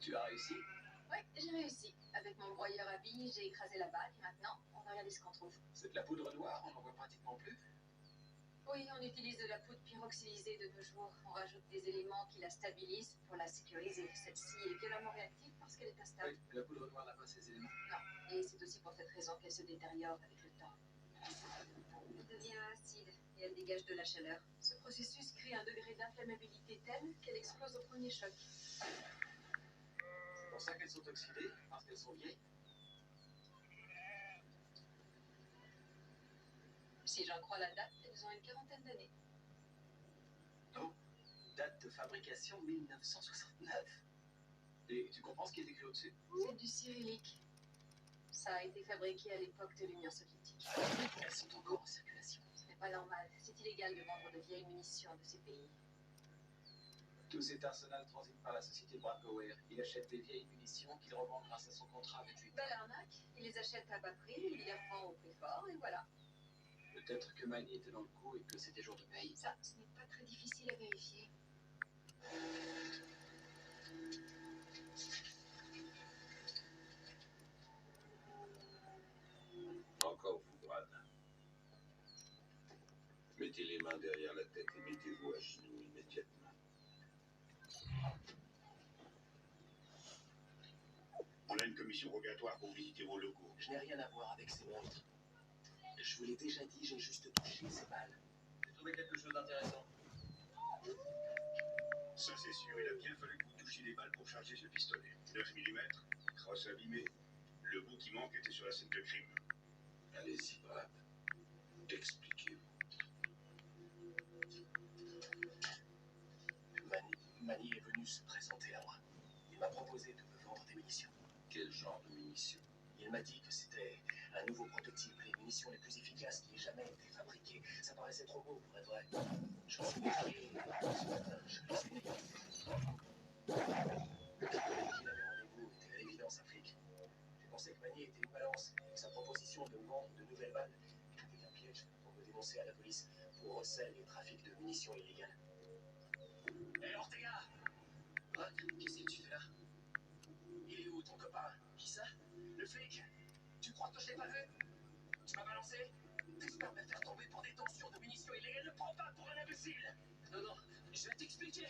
Tu as réussi? Ouais, j'ai réussi. Avec mon broyeur à billes, j'ai écrasé la balle et maintenant, on va regarder ce qu'on trouve. C'est de la poudre noire, on n'en voit pratiquement plus. Oui, on utilise de la poudre pyroxydisée de nos jours. On rajoute des éléments qui la stabilisent pour la sécuriser. Celle-ci est violemment réactive parce qu'elle est instable. Oui, mais la poudre noire n'a pas ces éléments. Non, et c'est aussi pour cette raison qu'elle se détériore avec le temps. Elle devient acide et elle dégage de la chaleur. Ce processus crée un degré d'inflammabilité tel qu'elle explose au premier choc. C'est pour ça qu'elles sont oxydées, parce qu'elles sont vieilles. Si j'en crois la date, elles ont une quarantaine d'années. Oh, date de fabrication 1969. Et tu comprends ce qui est écrit au-dessus? C'est du cyrillique. Ça a été fabriqué à l'époque de l'Union soviétique. Elles sont encore en circulation. Ce n'est pas normal. C'est illégal de vendre de vieilles munitions de ces pays. Tout cet arsenal transite par la société Brackware. Il achète des vieilles munitions qu'il revend grâce à son contrat avec lui. Belle arnaque. Il les achète à bas prix, il les revend au prix fort, et voilà. Peut-être que Manny était dans le coup et que c'était jour de paye. Ça, ce n'est pas très difficile à vérifier. Encore vous, Brad. Mettez les mains derrière la tête et mettez-vous à genoux immédiatement. On a une commission rogatoire pour visiter vos locaux. Je n'ai rien à voir avec ces monstres. Je vous l'ai déjà dit, j'ai juste touché ces balles. J'ai trouvé quelque chose d'intéressant. Ça c'est sûr, il a bien fallu que vous touchiez des balles pour charger ce pistolet. 9 mm, crosse abîmée. Le bout qui manque était sur la scène de crime. Allez-y, Brad. Expliquez-vous. Manny est venu se présenter à moi. Il m'a proposé de me vendre des munitions. Quel genre de munitions? Il m'a dit que c'était un nouveau prototype, les munitions les plus efficaces qui aient jamais été fabriquées. Ça paraissait trop beau pour être vrai. Je suis désolé. Ce matin, je l'ai essayé. Le pistolet qu'il avait rendez-vous était à l'évidence un flic. J'ai pensé que Manny était une balance et que sa proposition de me vendre de nouvelles balles était un piège pour me dénoncer à la police pour recel et trafic de munitions illégales. Hé Ortega! Brad, qu'est-ce que tu fais là? Il est où ton copain? Qui ça? Le flic? Tu crois que je l'ai pas vu? Tu m'as balancé? T'espères me faire tomber pour détention de munitions illégales? Ne prends pas pour un imbécile! Non, non, je vais t'expliquer!